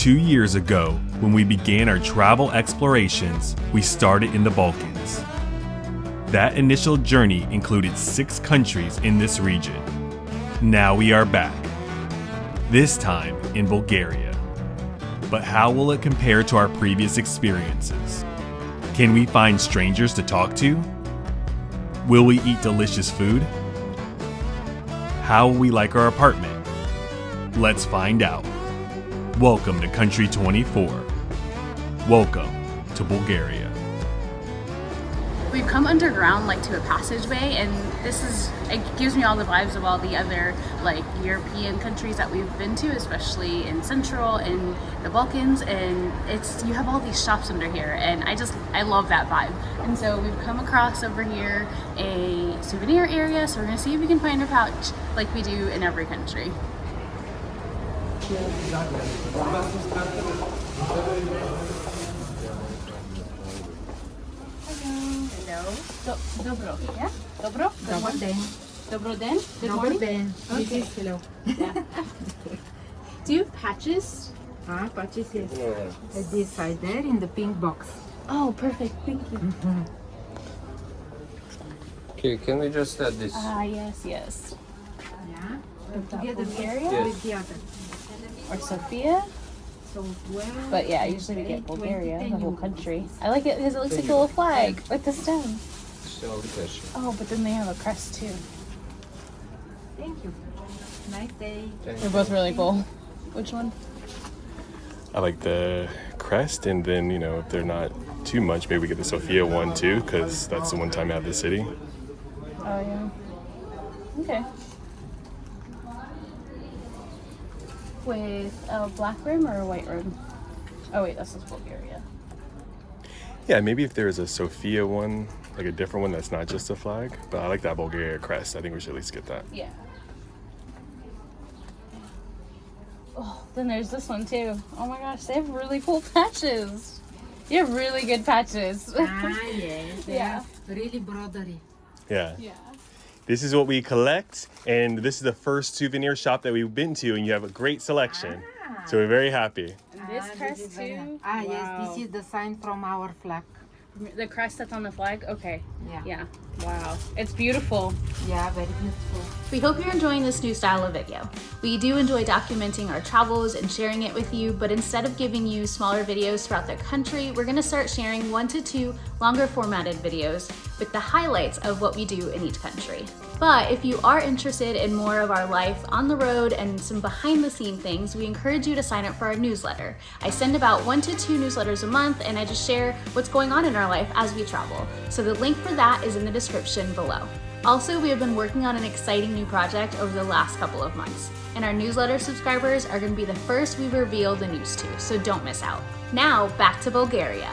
2 years ago, when we began our travel explorations, we started in the Balkans. That initial journey included 6 countries in this region. Now we are back, this time in Bulgaria. But how will it compare to our previous experiences? Can we find strangers to talk to? Will we eat delicious food? How will we like our apartment? Let's find out. Welcome to Country 24. Welcome to Bulgaria. We've come underground, like to a passageway, and it gives me all the vibes of all the other like European countries that we've been to, especially in Central and the Balkans, and you have all these shops under here, and I love that vibe. And so we've come across over here a souvenir area, so we're gonna see if we can find a pouch like we do in every country. Dobro. Yeah? Dobro? Добър ден. Dobro den? Good Добър morning? ден. Okay. This is hello. Do you have patches? Patches, yes. At this side there in the pink box. Oh, perfect. Thank you. Okay, can we just add this? Yes. Yeah. Together Bulgaria Yes. with the other. Or Sofia? So 12. But yeah, usually we get 20, Bulgaria, 10 the whole euros. country. I like it because it looks like a little flag with the stem. Still the cash. Oh, but then they have a crest too. Thank you. Nice day. They're both really cool. Which one? I like the crest, and then, if they're not too much, maybe we get the Sofia one too, because that's the one time out of the city. Oh yeah. Okay. With a black rim or a white rim? Oh wait, this is Bulgaria. Yeah, maybe if there's a Sofia one, like a different one that's not just a flag, but I like that Bulgaria crest. I think we should at least get that. Yeah. Oh, then there's this one too. Oh my gosh, they have really cool patches. You have really good patches. Yes. Yeah. Really brodery. Yeah. Yeah. This is what we collect, and this is the first souvenir shop that we've been to, and you have a great selection. So we're very happy. This This crest is very too? nice. Yes, Wow. this is the sign from our flag. The crest that's on the flag? Okay. Yeah. Yeah. Wow. It's beautiful. Yeah, very beautiful. We hope you're enjoying this new style of video. We do enjoy documenting our travels and sharing it with you, but instead of giving you smaller videos throughout the country, we're gonna start sharing 1 to 2 longer formatted videos with the highlights of what we do in each country. But if you are interested in more of our life on the road and some behind the scene things, we encourage you to sign up for our newsletter. I send about 1 to 2 newsletters a month, and I just share what's going on in our life as we travel. So the link for that is in the description below. Also, we have been working on an exciting new project over the last couple of months, and our newsletter subscribers are going to be the first we reveal the news to, so don't miss out. Now, back to Bulgaria.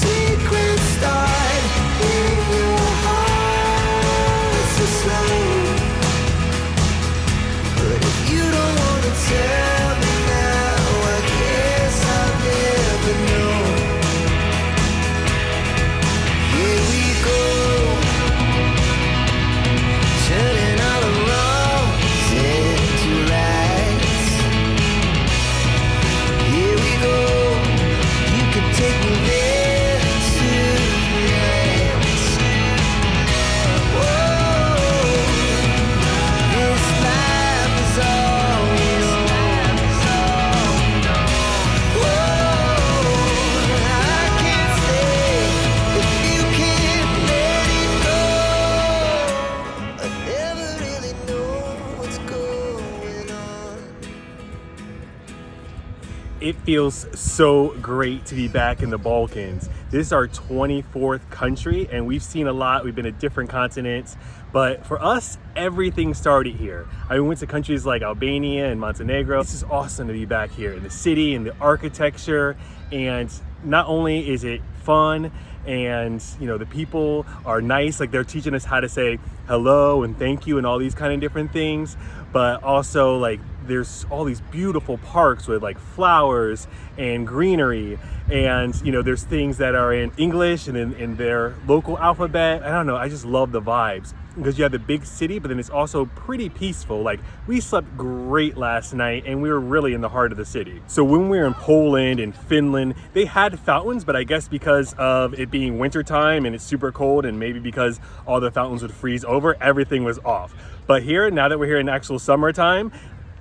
Secret star It feels so great to be back in the Balkans. This is our 24th country and we've seen a lot. We've been to different continents, but for us, everything started here. I went to countries like Albania and Montenegro. This is awesome to be back here in the city and the architecture. And not only is it fun and the people are nice, like they're teaching us how to say hello and thank you and all these kind of different things, but also like there's all these beautiful parks with like flowers and greenery, and there's things that are in English and in their local alphabet. I don't know, I just love the vibes because you have the big city, but then it's also pretty peaceful. Like we slept great last night and we were really in the heart of the city. So when we were in Poland and Finland, they had fountains, but I guess because of it being wintertime and it's super cold and maybe because all the fountains would freeze over, everything was off. But here, now that we're here in actual summertime,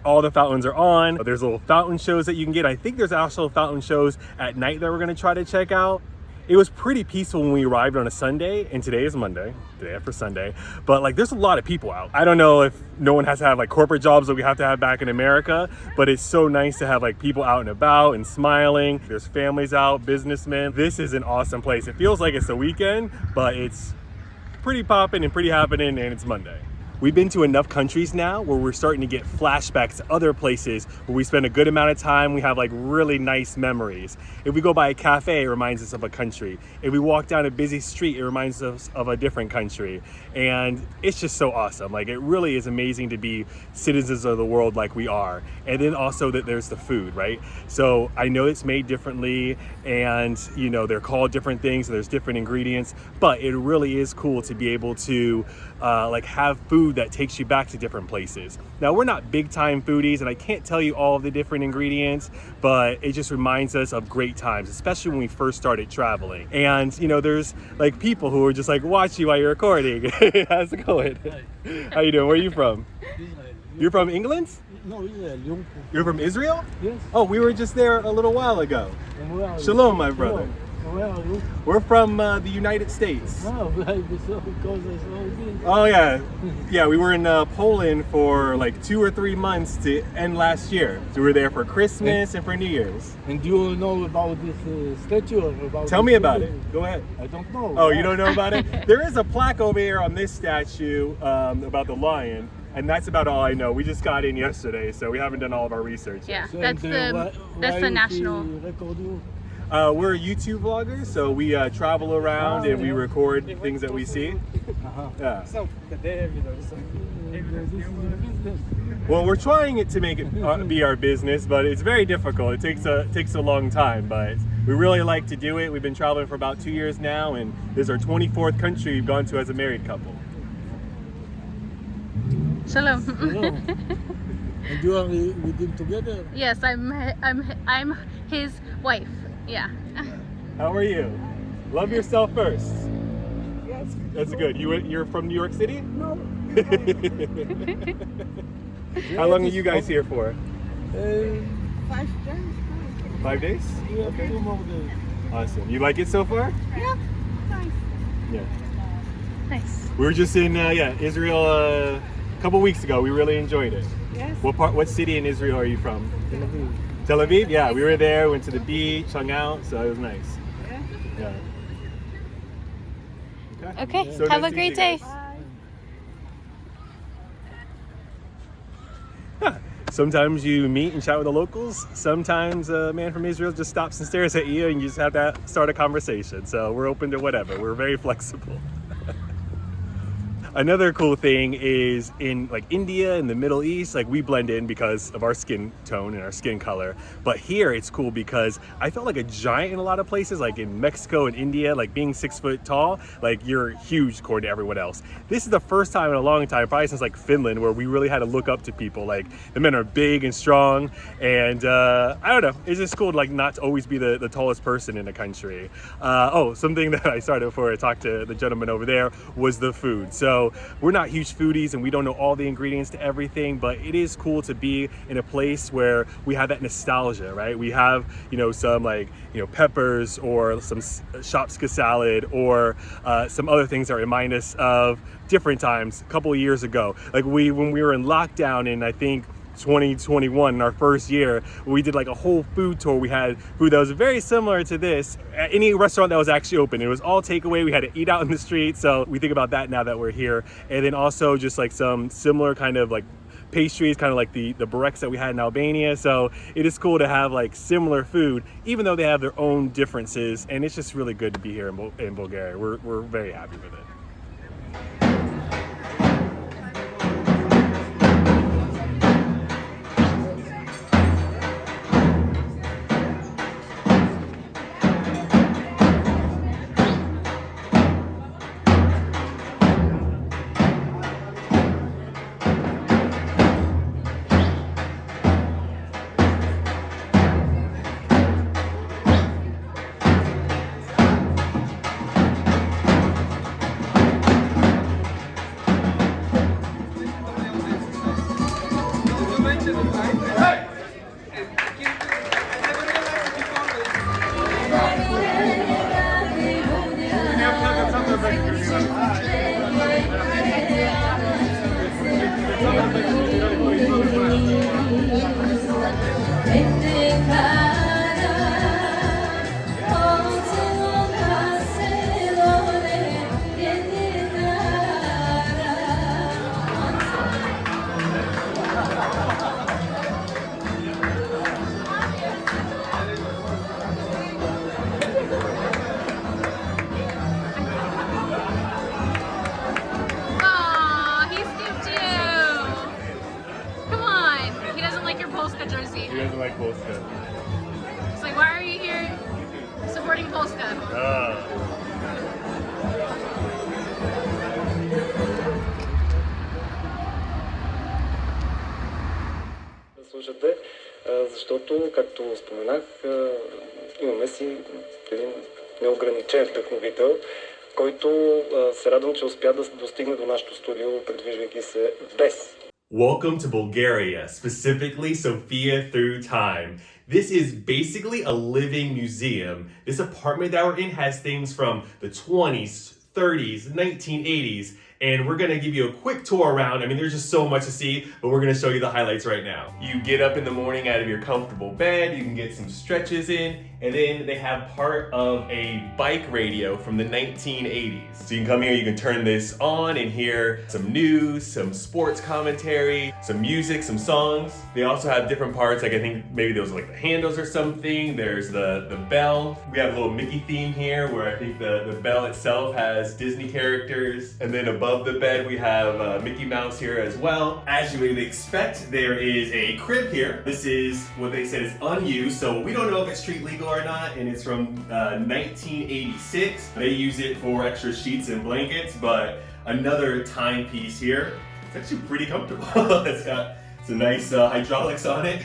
all the fountains are on. There's little fountain shows that you can get. I think there's also fountain shows at night that we're gonna try to check out. It was pretty peaceful when we arrived on a Sunday, and today is Monday, day after Sunday, but like there's a lot of people out. I don't know if no one has to have like corporate jobs that we have to have back in America, but it's so nice to have like people out and about and smiling. There's families out, businessmen. This is an awesome place. It feels like it's the weekend, but it's pretty popping and pretty happening, and it's Monday. We've been to enough countries now where we're starting to get flashbacks to other places where we spend a good amount of time. We have like really nice memories. If we go by a cafe, it reminds us of a country. If we walk down a busy street, it reminds us of a different country. And it's just so awesome. Like it really is amazing to be citizens of the world like we are. And then also that there's the food, right? So I know it's made differently and they're called different things and there's different ingredients, but it really is cool to be able to like have food that takes you back to different places. Now we're not big time foodies and I can't tell you all of the different ingredients, but it just reminds us of great times, especially when we first started traveling. And there's like people who are just like watch you while you're recording. How's it going? How you doing? Where are you from? You're from England? No, Israel. You're from Israel? Yes. Oh, we were just there a little while ago. Shalom, my brother. Where are you? We're from the United States. Oh, because I saw this. Oh yeah, we were in Poland for like 2 or 3 months to end last year. So we were there for Christmas and for New Year's. And do you know about this statue? Or about Tell me about it. Go ahead. I don't know. Oh, you don't know about it? There is a plaque over here on this statue about the lion. And that's about all I know. We just got in yesterday, so we haven't done all of our research. Yeah, So that's the national. Record you? We're YouTube vloggers, so we travel around and we record things that we see. Yeah. Well, we're trying it to make it be our business, but it's very difficult. It takes a long time, but we really like to do it. We've been traveling for about 2 years now, and this is our 24th country we've gone to as a married couple. Shalom. And you are with him together? Yes, I'm his wife. Yeah. How are you? Love yourself first. Yes. That's good. You're from New York City? No. How long are you guys here for? 5 days. 5 days? We have 2 more days. Awesome. You like it so far? Yeah. Nice. Yeah. Nice. We were just in Israel a couple weeks ago. We really enjoyed it. Yes. What city in Israel are you from? Tel Aviv. Tel Aviv? Yeah, we were there, went to the beach, hung out, so it was nice. Yeah. Yeah. Okay. So Have nice a to great meet day. you guys. Sometimes you meet and chat with the locals. Sometimes a man from Israel just stops and stares at you and you just have to start a conversation. So we're open to whatever. We're very flexible. Another cool thing is in like India and the Middle East, like we blend in because of our skin tone and our skin color. But here it's cool because I felt like a giant in a lot of places, like in Mexico and India, like being 6 foot tall, like you're huge according to everyone else. This is the first time in a long time, probably since like Finland, where we really had to look up to people. Like the men are big and strong, and I don't know, it's just cool to like not to always be the tallest person in a country. Something that I started before I talked to the gentleman over there was the food. So we're not huge foodies and we don't know all the ingredients to everything, but it is cool to be in a place where we have that nostalgia, right? We have, some like, peppers or some shopska salad or some other things that remind us of different times a couple of years ago. Like when we were in lockdown in, I think, 2021 in our first year. We did like a whole food tour. We had food that was very similar to this at any restaurant that was actually open. It was all takeaway. We had to eat out in the street. So we think about that now that we're here. And then also just like some similar kind of like pastries, kind of like the bareks that we had in Albania. So it is cool to have like similar food, even though they have their own differences. And it's just really good to be here in Bulgaria. We're very happy with it. Jersey. He doesn't like Polska. It's like, why are you here supporting Polska? Слушате, защото, както споменах, имаме си един неограничен вдъхновител, който се радвам, че успя да достигне до нашото студио, предвижвайки се без. Welcome to Bulgaria, specifically Sofia through time. This is basically a living museum. This apartment that we're in has things from the 20s, 30s, 1980s, and we're gonna give you a quick tour around. I mean, there's just so much to see, but we're gonna show you the highlights right now. You get up in the morning out of your comfortable bed, you can get some stretches in, and then they have part of a bike radio from the 1980s. So you can come here, you can turn this on and hear some news, some sports commentary, some music, some songs. They also have different parts, like I think maybe there was like the handles or something. There's the bell. We have a little Mickey theme here where I think the bell itself has Disney characters. And then above the bed we have Mickey Mouse here as well. As you would expect, there is a crib here. This is what they said is unused, so we don't know if it's street legal or not, and it's from 1986. They use it for extra sheets and blankets, but another timepiece here. It's actually pretty comfortable. It's got some nice hydraulics on it.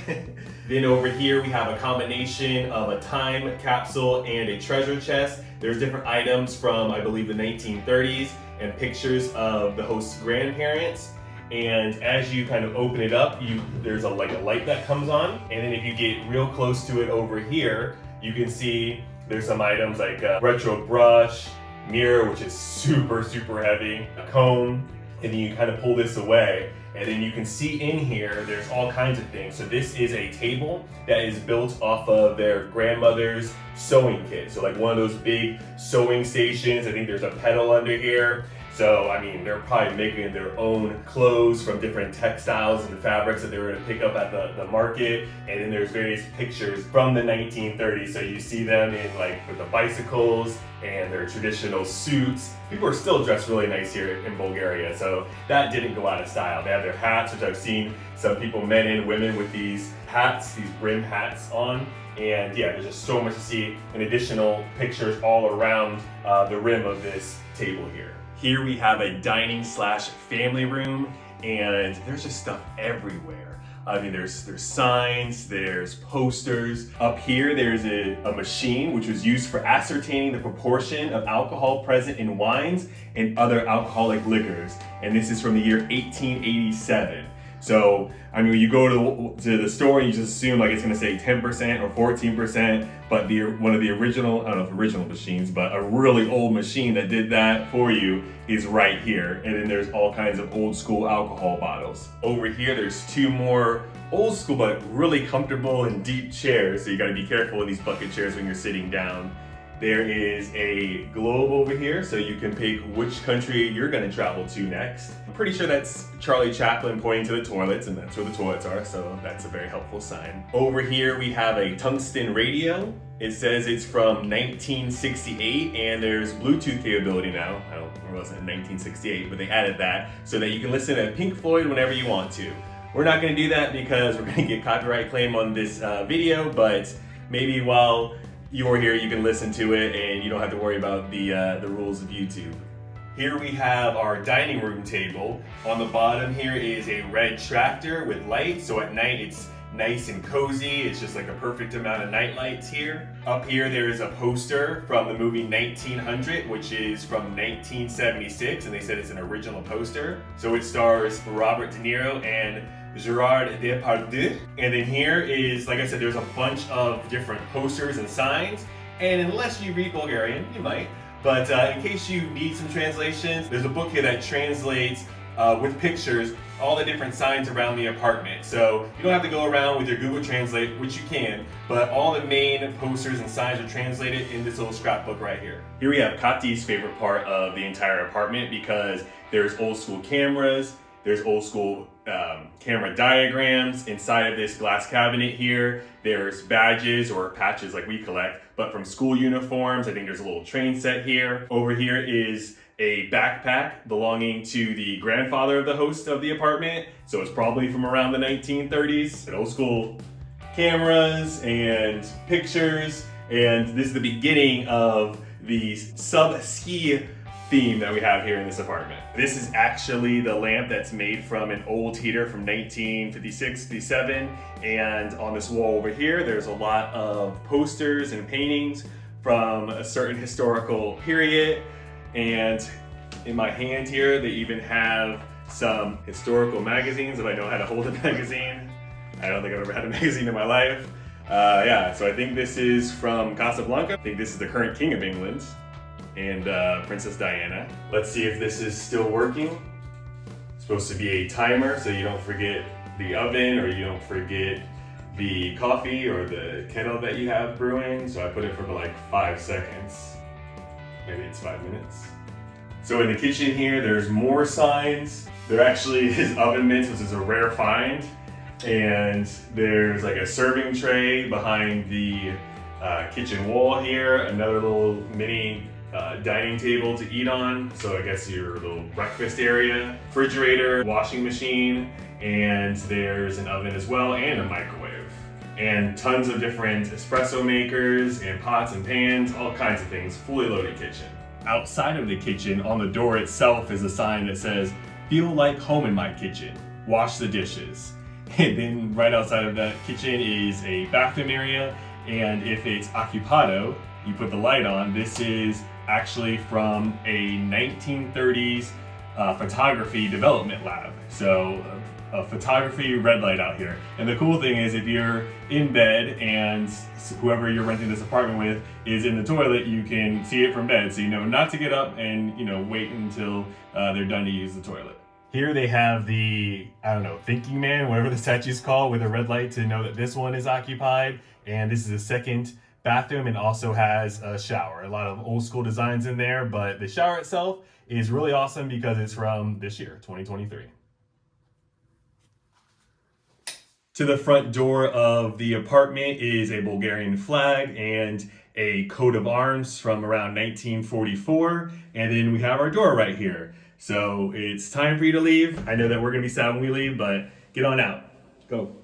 Then over here we have a combination of a time capsule and a treasure chest. There's different items from, I believe, the 1930s and pictures of the host's grandparents. And as you kind of open it up, there's like a light that comes on. And then if you get real close to it over here, you can see there's some items like a retro brush, mirror, which is super, super heavy, a comb, and then you kind of pull this away. And then you can see in here, there's all kinds of things. So this is a table that is built off of their grandmother's sewing kit. So like one of those big sewing stations. I think there's a pedal under here. So, I mean, they're probably making their own clothes from different textiles and fabrics that they were going to pick up at the market. And then there's various pictures from the 1930s. So you see them in like with the bicycles and their traditional suits. People are still dressed really nice here in Bulgaria. So that didn't go out of style. They have their hats, which I've seen some people, men and women, with these hats, these brim hats on. And yeah, there's just so much to see, and additional pictures all around the rim of this table here. Here we have a dining/family room, and there's just stuff everywhere. I mean, there's signs, there's posters. Up here, there's a machine which was used for ascertaining the proportion of alcohol present in wines and other alcoholic liquors. And this is from the year 1887. So, I mean, when you go to the store and you just assume like it's gonna say 10% or 14%, but one of the original, I don't know if original machines, but a really old machine that did that for you is right here. And then there's all kinds of old school alcohol bottles. Over here, there's two more old school, but really comfortable and deep chairs. So you gotta be careful with these bucket chairs when you're sitting down. There is a globe over here, so you can pick which country you're gonna travel to next. I'm pretty sure that's Charlie Chaplin pointing to the toilets, and that's where the toilets are, so that's a very helpful sign. Over here we have a tungsten radio. It says it's from 1968, and there's Bluetooth capability now. I don't remember, it wasn't in 1968, but they added that so that you can listen to Pink Floyd whenever you want to. We're not gonna do that because we're gonna get copyright claim on this video, but maybe while you're here, you can listen to it and you don't have to worry about the rules of YouTube. Here we have our dining room table. On the bottom here is a red tractor with lights, so at night it's nice and cozy. It's just like a perfect amount of night lights here. Up here there is a poster from the movie 1900, which is from 1976, and they said it's an original poster. So it stars Robert De Niro and Gerard Depardieu. And then here is, like I said, there's a bunch of different posters and signs. And unless you read Bulgarian, you might, but in case you need some translations, there's a book here that translates with pictures all the different signs around the apartment. So you don't have to go around with your Google Translate, which you can, but all the main posters and signs are translated in this little scrapbook right here. Here we have Katy's favorite part of the entire apartment because there's old school cameras, there's old school camera diagrams inside of this glass cabinet here. There's badges or patches like we collect, but from school uniforms. I think there's a little train set here. Over here is a backpack belonging to the grandfather of the host of the apartment. So it's probably from around the 1930s. And old school cameras and pictures. And this is the beginning of the sub-ski theme that we have here in this apartment. This is actually the lamp that's made from an old heater from 1956-57, and on this wall over here there's a lot of posters and paintings from a certain historical period, and in my hand here they even have some historical magazines if I know how to hold a magazine. I don't think I've ever had a magazine in my life. So I think this is from Casablanca. I think this is the current King of England and Princess Diana. Let's see if this is still working. It's supposed to be a timer so you don't forget the oven or you don't forget the coffee or the kettle that you have brewing. So I put it for like 5 seconds. Maybe it's 5 minutes. So in the kitchen here, there's more signs. There actually is oven mitts, which is a rare find. And there's like a serving tray behind the kitchen wall here, another little mini dining table to eat on, so I guess your little breakfast area, refrigerator, washing machine, and there's an oven as well and a microwave. And tons of different espresso makers and pots and pans, all kinds of things, fully loaded kitchen. Outside of the kitchen, on the door itself is a sign that says, "Feel like home in my kitchen, wash the dishes." And then right outside of that kitchen is a bathroom area, and if it's occupado, you put the light on. This is actually from a 1930s photography development lab. So a photography red light out here. And the cool thing is if you're in bed and whoever you're renting this apartment with is in the toilet, you can see it from bed. So you know not to get up and wait until they're done to use the toilet. Here they have the, thinking man, whatever the statue's called, with a red light to know that this one is occupied. And this is a second bathroom and also has a shower. A lot of old school designs in there, but the shower itself is really awesome because it's from this year, 2023. To the front door of the apartment is a Bulgarian flag and a coat of arms from around 1944. And then we have our door right here. So it's time for you to leave. I know that we're gonna be sad when we leave, but get on out. Go.